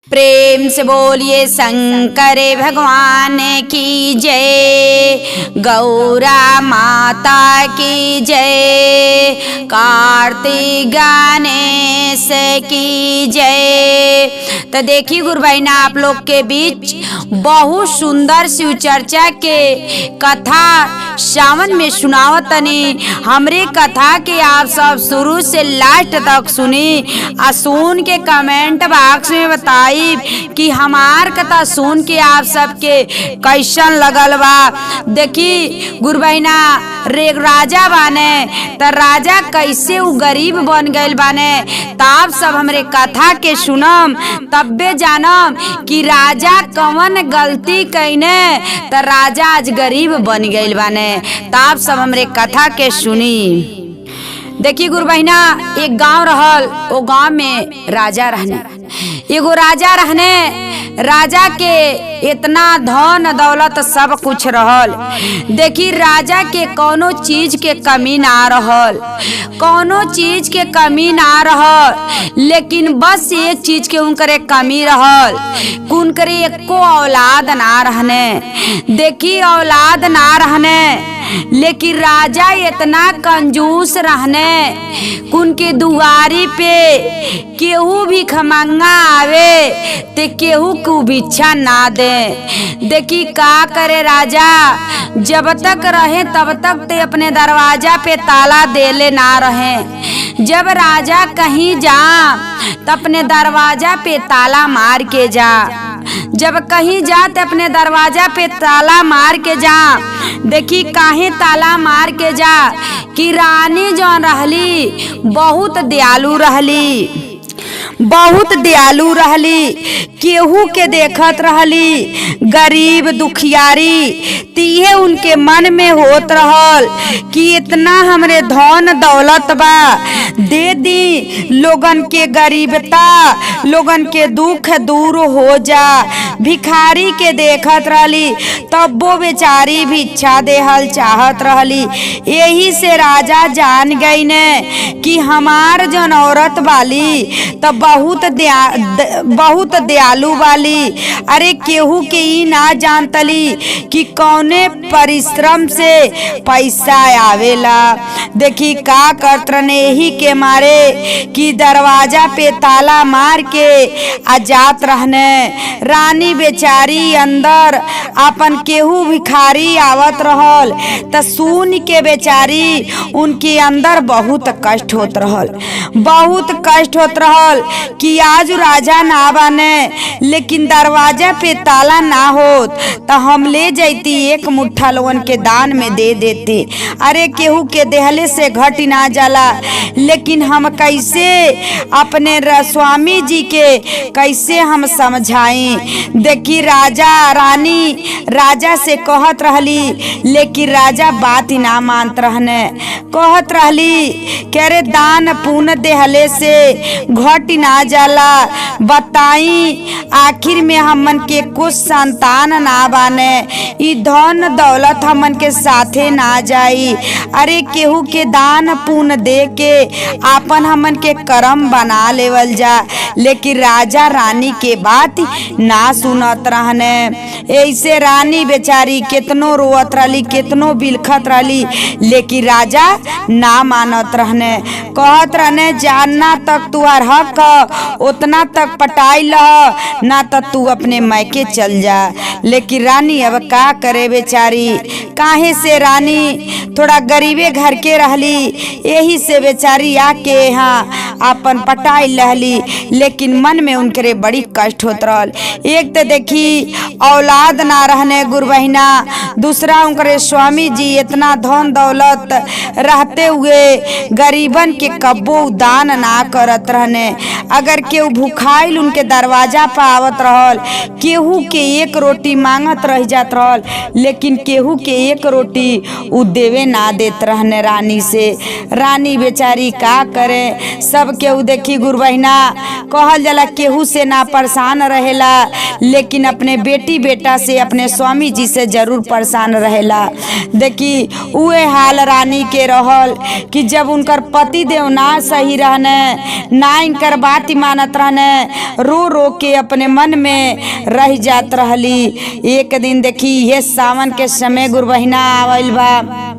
प्रेम से बोलिए शंकर भगवान की जय, गौरा माता की जय, कार्तिक गणेश की जय। तो देखिए गुरु बहना, आप लोग के बीच बहुत सुंदर शिव चर्चा के कथा सावन में सुनावतनी। हमरे कथा के आप सब शुरू से लास्ट तक सुनी और सुन के कमेंट बॉक्स में बताई कि हमार कथा सुन के आप सबके कैसन लगल बा। देखी गुरु बहना, रे राजा बाने त राजा कैसे उ गरीब बन गइल बाने, तब सब हमरे कथा के सुनम तब्बे जानम कि राजा कवन गलती कइने त राजा आज गरीब बन गइल बाने। तब सब हमरे कथा के सुनी। देखिए गुरु बहना, एक गांव रहल, वो गांव में राजा रहने, एगो राजा रहने। राजा के इतना धन दौलत सब कुछ रहल। देखी राजा के कोनो चीज के कमी ना रहल, कोनो चीज के कमी ना रहल, लेकिन बस एक चीज के उनकरे कमी रहल, उनकरे एको औलाद ना रहने। देखी औलाद ना रहने, लेकिन राजा इतना कंजूस रहने, उनके दुआरी पे केहू भी खमंगा आवे ते केहू को भिक्षा ना दे। देखी का करे राजा, जब तक रहे तब तक ते अपने दरवाजा पे ताला देले ना रहे। जब राजा कहीं जा तो अपने दरवाजा पे ताला मार के जा, जब कहीं जा तो अपने दरवाजा पे ताला मार के जा। देखी काहे ताला मार के जा कि रानी जो रहली बहुत दयालु रहली, बहुत दयालु रहली, केहू के देखत रहली गरीब दुखियारी। तीहे उनके मन में होत रहल कि इतना हमरे धन दौलत बा, दे दी लोगन के गरीबता, लोगन के दुख दूर हो जा। भिखारी के देखत रहली तब वो बेचारी भिक्षा देहल चाहत रहली। यही से राजा जान गई ने कि हमार जन औरत वाली तब बहुत दयालु वाली। अरे केहू के ई ना जानतली कि कौने परिश्रम से पैसा आवेला। देखी का करत रहने, यही के मारे कि दरवाजा पे ताला मार के आ जात रहने। रानी बेचारी अंदर अपन केहू भिखारी आवत रहल त सुन के बेचारी उनके अंदर बहुत कष्ट होत रहल, बहुत कष्ट होत रहल कि आज राजा ना बने, लेकिन दरवाजा पे ताला ना होत तो हम ले जाती, एक मुट्ठा लोगन के दान में दे देते। अरे केहू के देहले से घट ना जाला, लेकिन हम कैसे अपने स्वामी जी के कैसे हम समझाई। देखी राजा रानी राजा से कहत रहली, लेकिन राजा बात ही ना मानत रहने। कहत रहली कि अरे दान पुण्य देहले से घट ना जाला, बताई आखिर में हमन के कुछ संतान ना बाने, ई धन दौलत हमन के साथे ना जाई। अरे केहू के दान पुण्य दे के आपन हमन के कर्म बना लेवल जा। लेकिन राजा रानी के बात ना सुनत रहने। ऐसे रानी बेचारी कितनो रोवत रहली, कितनो बिलखत रहली, लेकिन राजा ना मानत रहने। कहत रहने जानना तक तुहार हक उतना तक पटाई लह, ना तो तू अपने मैके चल जा। लेकिन रानी अब का करे बेचारी, काहे से रानी थोड़ा गरीबे घर के रहली, यही से बेचारी आके यहाँ अपन पटाई लहली। लेकिन मन में उनके बड़ी कष्ट होत रहल। एक तो देखी औलाद ना रहने गुरु बहिना, दूसरा उनके स्वामी जी इतना धन दौलत रहते हुए गरीबन के कब्बो दान ना करत रहने। अगर केहू भूखाइल उनके दरवाजा पर आवत रहल, केहू के एक रोटी मांगत रह जात रहल, लेकिन केहू के एक रोटी उ देवे ना देत रहने रानी से। रानी बेचारी का करे, सब केहू देखी गुरु बहिना कहल जाला केहू से ना परेशान रहेला, लेकिन अपने बेटी बेटा से अपने स्वामी जी से जरूर परेशान रहेला। देखी उहे हाल रानी के रहल कि जब उनकर पति देव ना सही रहने, ना इनकर बात मानत रहने, रो रो के अपने मन में रह जात रहली। एक दिन देखी ये सावन के समय गुरु बहिना आवल बा,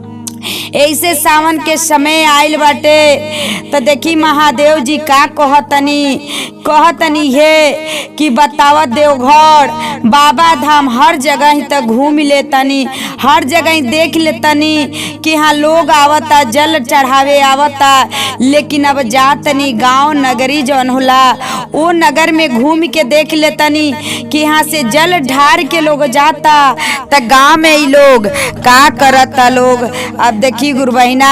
ऐसे सावन के समय आइल बाटे। तो देखी महादेव जी का कहतनी है कि बतावत देवघर बाबा धाम हर जगह ही तक घूम लेतनी, हर जगह ही देख लेतनी कि हाँ लोग आवता जल चढ़ावे आवता, लेकिन अब जातनी गांव नगरी जौन होला वो नगर में घूम के देख लेतनी कि यहाँ से जल ढार के लोग जाता, तो गांव में ही लोग का करता लोग। अब देखी गुरु बहिना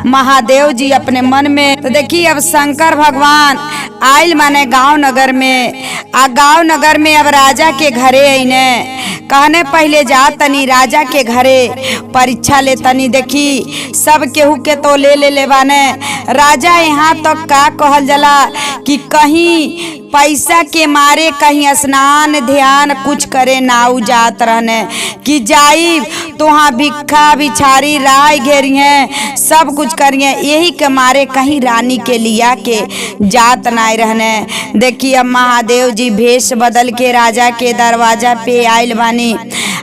महादेव जी अपने मन में, तो देखी अब शंकर भगवान आइल माने गांव नगर में, आ गांव नगर में अब राजा के घरे आईने, कहने पहले जा तनी राजा के घरे परीक्षा ले तनी। देखी सब केहू के तो ले बाने। राजा यहाँ तो का कहल जला कि कहीं पैसा के मारे कहीं स्नान ध्यान कुछ करे ना जात रहने, कि जाई तो वहाँ भिक्षा बिछारी राय घेरिए सब कुछ करिए, यही के मारे कहीं रानी के लिया के जात ना रहने। देखिए अब महादेव जी भेष बदल के राजा के दरवाजा पे आइल बानी,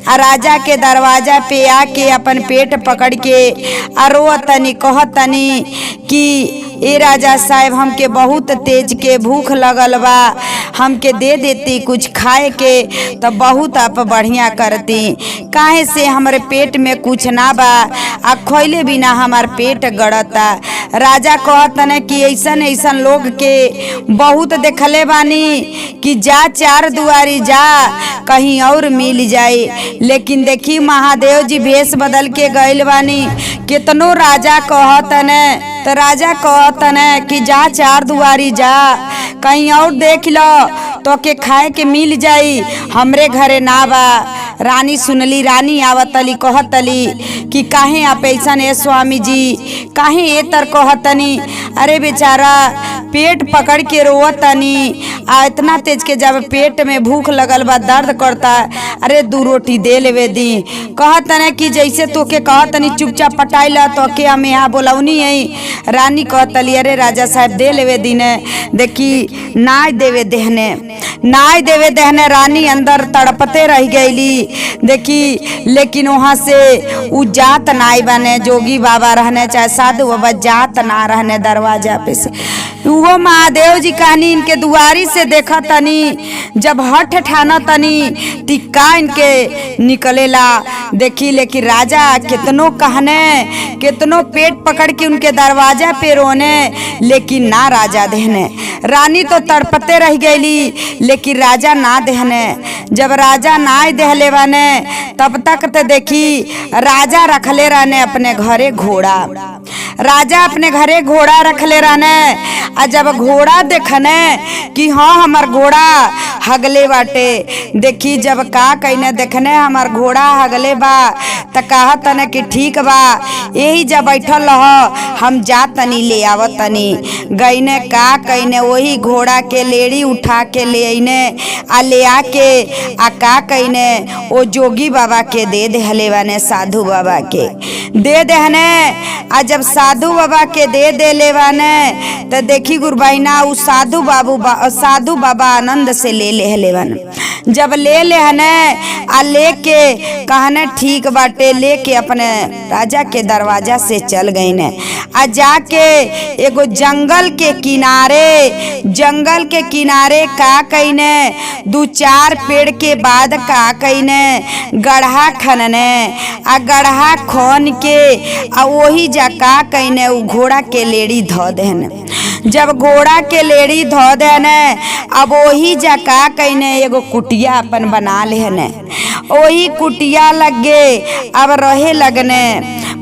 राजा के दरवाजा पे आके अपन पेट पकड़ के रोतनी कहतनी कि ए राजा साहब हमके बहुत तेज के भूख लगल बा, हमके दे देती कुछ खाए के तो बहुत आप बढ़िया करती, काहे से हमारे पेट में कुछ ना बा, आ खइले बिना हमार पेट गड़ता। राजा कहतन कि ऐसन ऐसन लोग के बहुत देखले बानी कि जा चार दुआरी जा कहीं और मिल जाए, लेकिन देखी महादेव जी भेष बदल के गइल बानी। कितनो राजा कहतन तो राजा कहतन कि जा चार दुआरी जा कहीं और देख लो तो के खाए के मिल जाई, हमरे घरे ना बा। रानी सुनली, रानी आवतली कहतली कि काहे आप ऐसन है स्वामी जी, काहे ए तर कहतनी, अरे बेचारा पेट पकड़ के रोवतनी, आ इतना तेज के जब पेट में भूख लगल बा दर्द करता, अरे 2 रोटी दे लेवे दी। कहतने कि जैसे तो के कहतनी चुपचाप पटाइला तो के हम यहाँ बोलौनी है। रानी कहतली अरे राजा साहब दे लेवे दी ने। देखी नाय देवे देहने रानी अंदर तड़पते रह गईली। देखी लेकिन वहाँ से उ जात नाई बने, जोगी बाबा रहने चाहे साधु बाबा जात ना रहने दरवाजा पे से। वो महादेव जी कहनी इनके दुआरी से देखा तनी, जब हठ ठाना तनी टिक्का इनके निकलेला। देखी लेकिन राजा कितनो कहने, कितनो पेट पकड़ के उनके दरवाजा पे रोने, लेकिन ना राजा देहने। रानी तो तड़पते रह गईली, लेकिन राजा ना देहने। जब राजा ना देहले बने तब तक तो देखी राजा रखले रहने अपने घरे घोड़ा। राजा अपने घरे घोड़ा रखले रहने, आ जब घोड़ा देखने कि हाँ हमार घोड़ा हगले बाटे। देखी जब का कहने देखने हमार घोड़ा हगले बा त कहत न कि ठीक बा, यही जब बैठल रह हम जा तनी ले आवत तनी। गईने का कहने वही घोड़ा के लेड़ी उठा के ले आईने, आ ले आके आ का कहने वो जोगी बाबा के दे देहले बाने, साधु बाबा के दे देहने। आ जब साधु बाबा के दे दे लेवाने तो देखी गुरबाइना उ साधु बाबा आनंद से ले लेवन। जब ले लेहने आ लेके कहने ठीक बाटे, लेके अपने राजा के दरवाजा से चल गई ने। आ जाके एगो जंगल के किनारे का कईने 2-4 पेड़ के बाद का कईने गढ़ा खनने। आ गढ़ा खन के आ वही जा का कईने उ घोड़ा के लेड़ी धो देने। जब घोड़ा के लेड़ी धो देने अब वही जा का कईने एगो कुटिया अपन बना लेने। वही कुटिया लगे अब रहे लगने।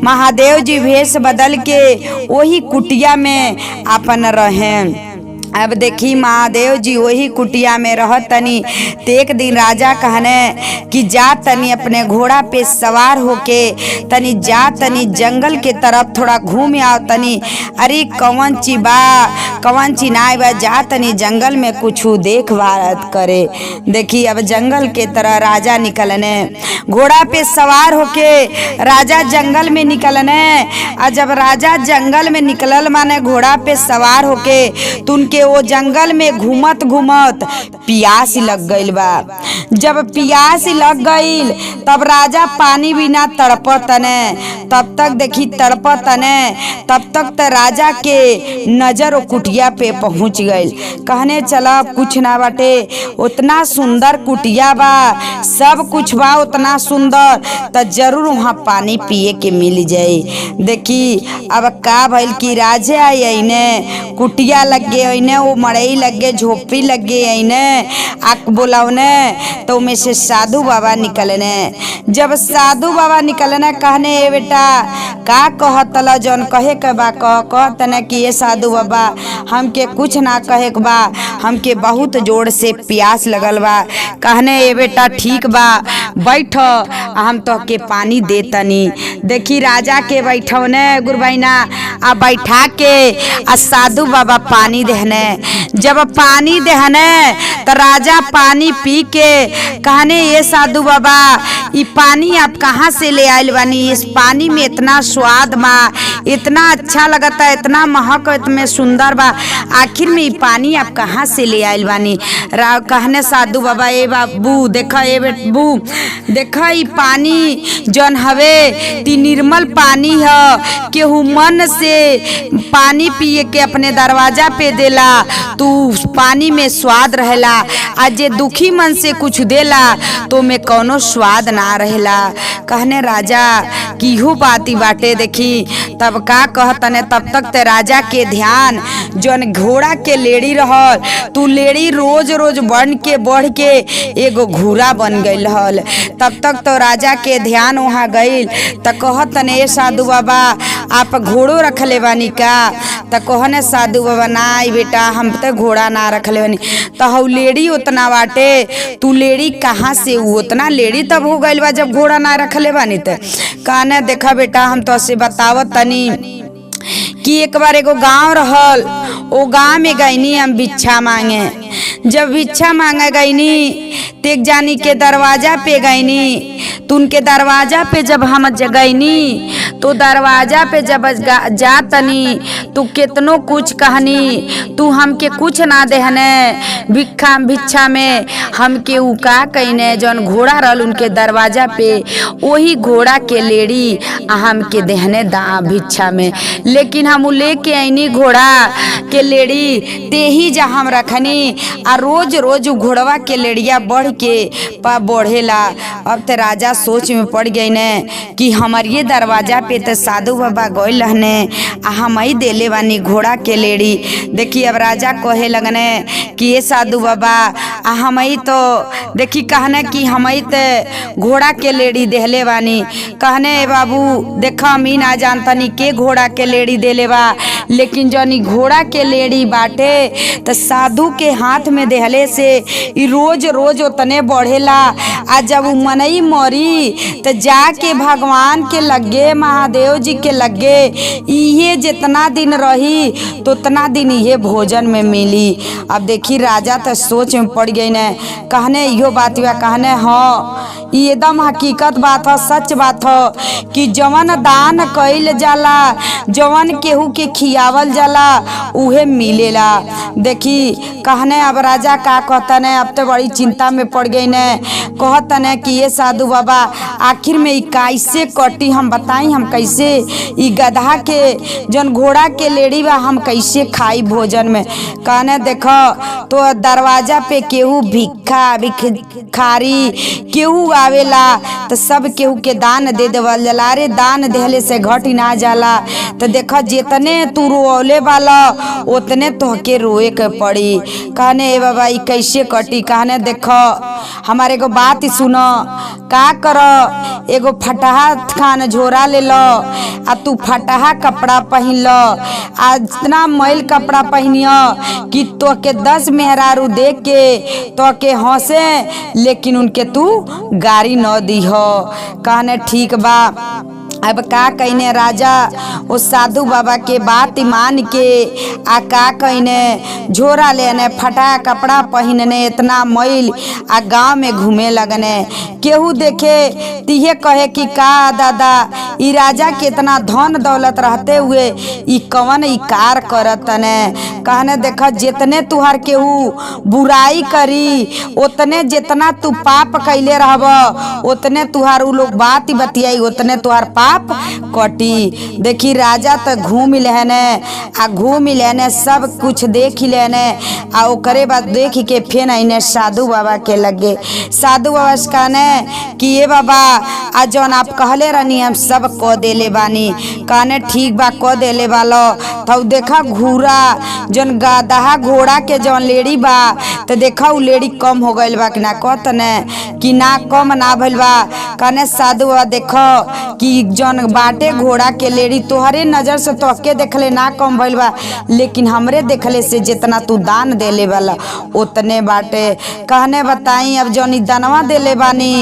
महादेव जी भेष बदल के वही कुटिया में अपन रहे। अब देखी महादेव जी वही कुटिया में रह तनी। ते एक दिन राजा कहने कि जा तनी अपने घोड़ा पे सवार होके तनी जा तनी जंगल के तरफ थोड़ा घूम आओ तनी। अरे कौन ची बा कौन ची नाय बा, जा तनी जंगल में कुछ देख भारत करे। देखी अब जंगल के तरह राजा निकलने, घोड़ा पे सवार होके राजा जंगल में निकलने। और जब राजा जंगल में निकलल माने घोड़ा पे सवार होके तो उनके वो जंगल में घूमत घूमत प्यास लग गईल बा। जब प्यास लग गईल तब राजा पानी बिना तड़पतने। तब तक देखी तड़पतने, तब तक तो राजा के नजर कुटिया पे पहुंच गईल। कहने चला कुछ ना बाटे, उतना सुंदर कुटिया बा, सब कुछ बा उतना सुंदर, तो जरूर वहाँ पानी पिए के मिल जाए। देखी अब का भइल कि राजे आई ने कुटिया लगे अने, वो मड़ई लगे झोपड़ी लगे अने, आक बोलावने तो में से साधु बाबा निकलने। जब साधु बाबा निकलने कहने ए बेटा का कहतला जौन कहे के बा कहतने कि ये साधु बाबा हमके कुछ ना कहे के बा, हमके बहुत जोर से प्यास लगल बा। कहने ए बेटा ठीक बा बैठ, हम तो के पानी दे तनी। देखी राजा के बैठौने गुरबैना आ बैठा के आ साधु बाबा पानी देहने। जब पानी देहने तो राजा पानी पी के कहने ये साधु बाबा ये पानी आप कहाँ से ले आयल बानी, इस पानी में इतना स्वाद बा, इतना अच्छा लगता है, इतना महक इतने सुंदर बा, आखिर में ये पानी आप कहाँ से ले आयल बानी। कहने साधु बाबा ए बाबू देखा ए बेटबू देखा ये पानी जौन हवे ती निर्मल पानी है, केहू मन से पानी पिए के अपने दरवाजा पे देला तू पानी में स्वाद रहेला, आज जे दुखी मन से कुछ देला तो में कौनो स्वाद ना रहेला। कहने राजा की हो बाती बाटे। देखी तब का कहतने तब तक ते राजा के ध्यान जौन घोड़ा के लेड़ी रहल तू लेड़ी रोज रोज बढ़ के एगो घोड़ा बन गई हल। तब तक तो राजा के ध्यान वहाँ गईल त कहतने ए साधु बाबा आप घोड़ो रखले बानी का। त कहने साधु बाबा ना बेटा हम तो घोड़ा ना रखले बानी। तो हऊ लेड़ी उतना बाटे, तू लेड़ी कहाँ से उतना लेड़ी तब हो गईल बा जब घोड़ा ना रखले बानी। त कहने देखा बेटा हम तो से बतावत तनी कि एक बार एगो गांव रहल, ओ गांव में गईनी हम भिक्षा मांगे। जब भिक्षा मांगे गईनी तो एक जानी के दरवाजा पे गईनी, तो उनके दरवाजा पे जब हम गईनी तो दरवाजा पे जब जातनी तू कितनो कुछ कहनी, तू हमके कुछ ना देहने भिक्षा में हमके उ का कहने जौन घोड़ा रहल उनके दरवाजा पे वही घोड़ा के लेड़ी हमके देहने दा भिक्षा में। लेकिन हम लेके आईनी घोड़ा के लेड़ी ते ही जा हम रखनी आ रोज रोज घोड़वा के लेड़िया बढ़ के बढ़ेला। अब तो राजा सोच में पड़ गई ने कि हमारे दरवाजा पे तो साधु बाबा गए रहने आ हम ही देले बानी घोड़ा के लेड़ी। देखी अब राजा कहे लगने कि ये साधु बाबा आ हम ही तो देखी कहने कि हम ही तो घोड़ा के लेड़ी देहले बानी। कहने बाबू देखा हम ही ना जानतनी के घोड़ा के लेड़ी देले बा, लेकिन जौनी घोड़ा के लेड़ी बाटे तो साधु के हाथ में देहले से ई रोज रोज उतने बढ़ेला। आ जब मनई मरी तो जाके भगवान के लगे महादेव जी के लगे ये जितना दिन रही तो उतना दिन ये भोजन में मिली। अब देखी राजा तो सोच में पड़ गई ने। कहने यो बात हुआ, कहने हाँ ये एकदम हकीकत बात है, सच बात है कि जवन दान कइल जाला जवन केहू के खियावल जाला उहे मिलेला। देखी कहने अब राजा का कहतने अब तो बड़ी चिंता में पड़ गई ने। कहतने कि ये साधु बाबा आखिर में कैसे कटी, हम बताई हम कैसे ई गधा के जन घोड़ा के लेड़ी बा हम कैसे खाई भोजन में। कहने देखो तो दरवाजा पे केहू भिखारी केहू आवेला तो सब केहू के दान दे देवल जाला। अरे दान देहले से घट ना जाला। तो देखा जितने तू रोले वाला उतने तोहके रोए के पड़ी। कहने ए बाबा ई कैसे कटी। कहने देखो हमारे एगो बात सुनो, का कर एगो फटहा खान झोरा ले लो आ तू फटहा कपड़ा पहन लो। आ इतना मैल कपड़ा पहनियो कि तोके 10 मेहरारू देख के तोके हंसे, लेकिन उनके तू गाड़ी न दीह। कहने ठीक बा। अब का कहने राजा वो साधु बाबा के बात मान के आ का कहने झोरा लेने फटा कपड़ा पहनने इतना मैल आ गांव में घूमे लगने। केहू देखे तिहे कहे कि का दादा ई राजा के इतना धन दौलत रहते हुए ई कवन ई कार करत ने। कहने देखा जितने तुहार केहू बुराई करी उतने जितना तू पाप कैले रहब उतने तुहार उ लोग बात बतियाई उतने तुहार पाप कटी। देखी राजा तो घूम लेने आ घूम लेने सब कुछ देख लेने आ ओकरे बाद देख के फिर आईने साधु बाबा के लगे। साधु बाबा से कहने कि ये बाबा आज जौन आप कहले रहनी हम सब क देले बानी। कहने ठीक बा क देले बालो। तो देखा घूरा जौन गदहा घोड़ा के जौन लेड़ी बा तो देखा उ लेड़ी कम हो गइल बा कि ना। कहत ने कि ना कम ना भइल बा। कहने साधु बाबा देखो कि जौन बाटे घोड़ा के लेड़ी तोहरे नजर से तोहके देखले ना कम भइल बा, लेकिन हमरे देखले से जितना तू दान देले वाला उतने बाटे। कहने बताई अब जौन दनवा देले बानी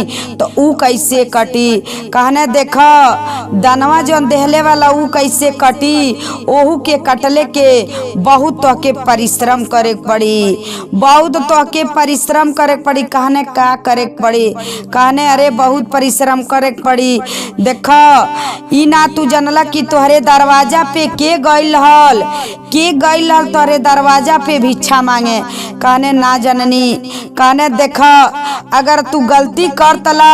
तो ऊ कैसे कटी। कहने देखो दनवा जौन देहले वाला ऊ कैसे कटी। ओहू के कटले के बहुत तोहके परिश्रम करे पड़ी, बहुत तोहके परिश्रम करे पड़ी। कहने का करे पड़ी। कहने अरे बहुत परिश्रम करे पड़ी। देखो ई ना तू जनला कि तोहरे दरवाजा पे के गइल हल, के गइल हल तोहरे दरवाजा पे भिक्षा मांगे। कहने ना जननी। कहने देखो अगर तू गलती कर तला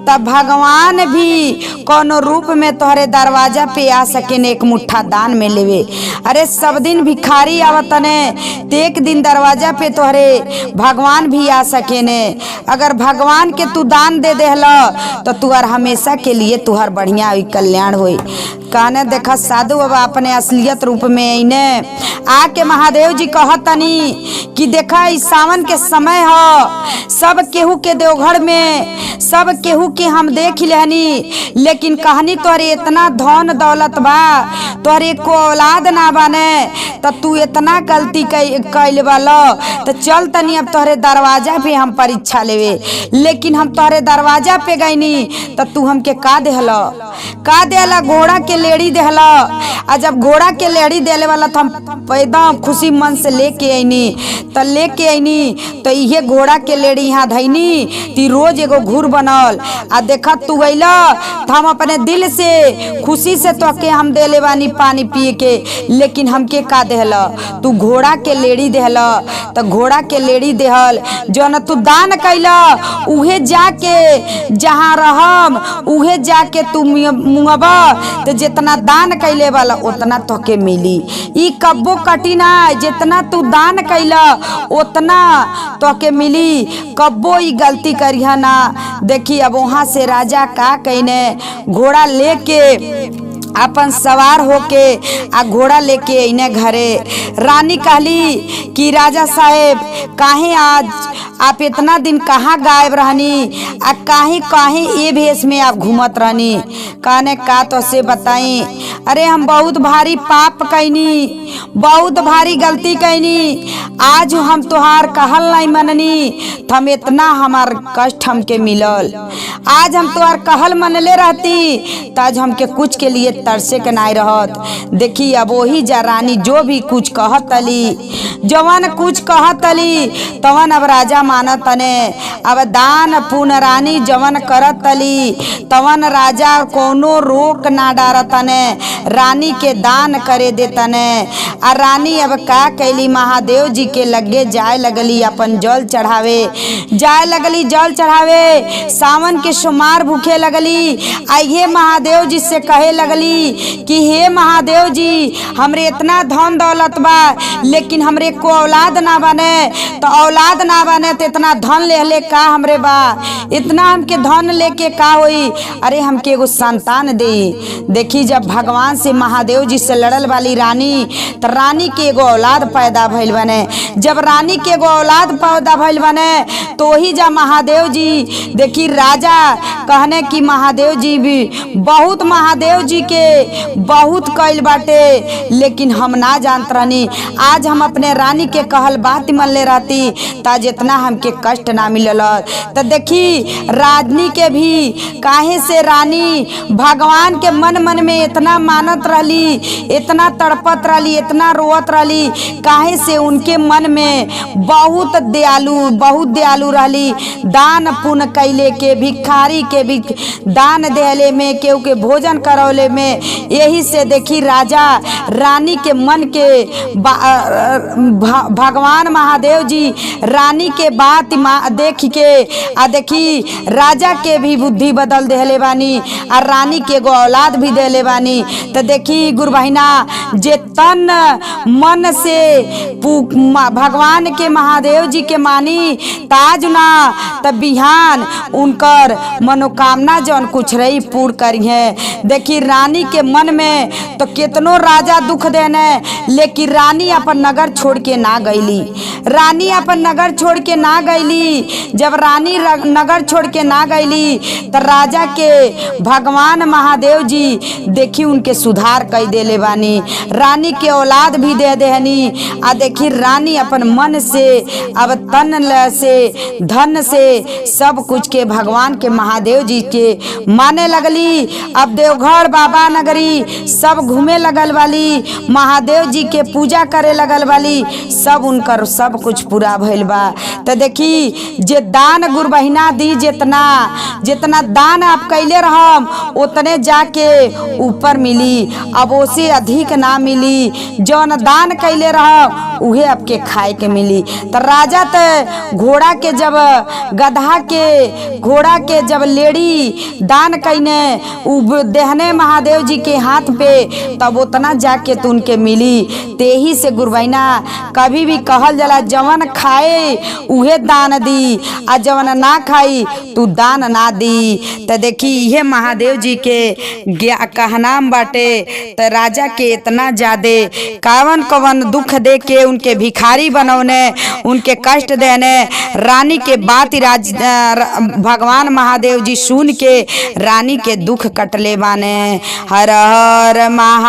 तब भगवान भी कोनो रूप में तोहरे दरवाजा पे आ सके ने एक मुट्ठा दान में लेवे। अरे सब दिन भिखारी आवतने ते एक दिन दरवाजा पे तोहरे भगवान भी आ सके ने। अगर भगवान के तू दान दे देहला तो तुहार हमेशा के लिए तुहार बढ़िया कल्याण होई। कहने देखा साधु बाबा अपने असलियत रूप में इन्हें आके महादेव जी कहतनी कि देखा इस सावन के समय हो, सब केहू के देवघर में सब केहू के हम देख लेहनी, लेकिन कहानी तोहरे इतना धन दौलत बा तोहरे को औलाद ना बने तो तू इतना गलती कैल वाला। तो चल तनी अब तोहरे दरवाजा पे हम परीक्षा लेवे। लेकिन हम तोहरे दरवाजा पे गईनी तो तू हमके का देहला, का देहला घोड़ा के लेड़ी देहला। आ जब घोड़ा के लेड़ी देले वाला तो हम एकदम खुशी मन से लेके आईनी। तो लेके आईनी तो ये घोड़ा के लेड़ी यहाँ धैनी ती रोज एगो घूर बनल। आ देखा तू गईला तो हम अपने दिल से खुशी से तोके हम देले बानी पानी पिए के, लेकिन हमके का देहला तू घोड़ा के लेड़ी देहला। तो घोड़ा के लेड़ी देहल जो न तू दान कैला उहे जाके जहाँ रहम उहे जाके तू मुँहबा तो जितना दान कैले वाला उतना तोके मिली। ई कब्बो कटी ना, जितना तू दान कैला उतना तोके मिली। कब्बो ई गलती करिया ना। देखी अब वहाँ से राजा का कहने घोड़ा लेके अपन सवार होके आ घोड़ा लेके इन्हें घरे। रानी कहली कि राजा साहेब काहे आज आप इतना दिन कहाँ गायब रहनी आ काहे काहे ये भेष में आप घूमत रहनी। कहने का तो से बताई। अरे हम बहुत भारी पाप कैनी, बहुत भारी गलती कैनी। आज हम तुहार कहल नहीं मननी तो हम इतना हमार कष्ट हमके मिलल। आज हम तुहार कहल मनले रहती तो आज हमके कुछ के लिए तरसे के नहीं रहत। देखी अब वही जा रानी जो भी कुछ कहत अली, जवन कुछ कहत अली तवन अब राजा मानत तने। अब दान पुण्य रानी जवन करत अली तवन राजा कोनो रोक ना डारत तने, रानी के दान करे देतने। आ रानी अब का कैली महादेव जी के लगे जाए लगली अपन जल चढ़ावे, जाए लगली जल चढ़ावे। सावन के सोमवार भूखे लगली। आ ये महादेव जी से कहे लगली लगली कि हे महादेव जी, हमरे इतना धन दौलत बा लेकिन हमरे को औलाद ना बने, तो औलाद ना बने तो इतना धन ले का हमरे बा, इतना हमके धन लेके का होई, अरे हमके एगो संतान दे। देखी जब भगवान से महादेव जी से लड़ल वाली रानी, तो रानी के एगो औलाद पैदा भइल बने। जब रानी के एगो औलाद पैदा भइल बने तो ही जब महादेव जी देखी राजा कहने कि महादेव जी भी बहुत, महादेव जी के बहुत कइल बाटे, लेकिन हम ना जानत रहनी। आज हम अपने रानी के कहल बात मन ले रहती ताज इतना हमके कष्ट ना मिलल। तो देखी रानी के भी काहे से रानी भगवान के मन मन में इतना मानत रहली, इतना तड़पत रहली, इतना रोवत रहली, काहे से उनके मन में बहुत दयालु रहली। दान पुण्य कैले के, भिखारी के भी दान देले में, केहू के भोजन करौले में, यही से देखी राजा रानी के मन के भगवान महादेव जी रानी के बात देख के आ देखी राजा के भी बुद्धि बदल देले बानी और रानी के एगो औलाद भी देले बानी। तो देखी गुरु बहिना, जे तन मन से भगवान के महादेव जी के मानी ताज ना, तब बिहान उनकर मनोकामना जौन कुछ रही पूर्ण करिए। देखी रानी के मन में तो कितनो राजा दुख देने, लेकिन रानी अपन नगर छोड़ के ना गईली। रानी अपन नगर छोड़ के ना गईली। जब रानी नगर छोड़ के ना गईली तो राजा के भगवान महादेव जी देखी उनके सुधार कई देले बानी, रानी के औलाद भी दे देहनी। आ देखी रानी अपन मन से, अब तन से, धन से, सब कुछ के भगवान के महादेव जी के माने लगली। अब देवघर बाबा नगरी सब घूमे लगल वाली, महादेव जी के पूजा करे लगल वाली, सब उनकर सब कुछ पूरा भइल बा। तो देखी जे दान गुरु बहिना दी, जितना दान आप कैले रहम उतने जाके ऊपर मिली, अब ओसे अधिक ना मिली। जौन दान कैले रहम उहे आपके खाए के मिली। तो राजा तो घोड़ा के जब घोड़ा के जब लेड़ी दान कैने देहने महादेव जी के हाथ पे, तब उतना जाके तो उनके मिली। तेही से गुरुबैना कभी भी कहल जाला जवन खाए उहे दान दी, आ जवन ना खाई तू दान ना दी। तो देखी ये महादेव जी के कहनाम बाटे। तो राजा के इतना ज्यादा कवन दुख दे के उनके भिखारी बनौने, उनके कष्ट देने, रानी के बात भगवान महादेव जी सुन के रानी के दुख कटले बाने। हर हर महादेव।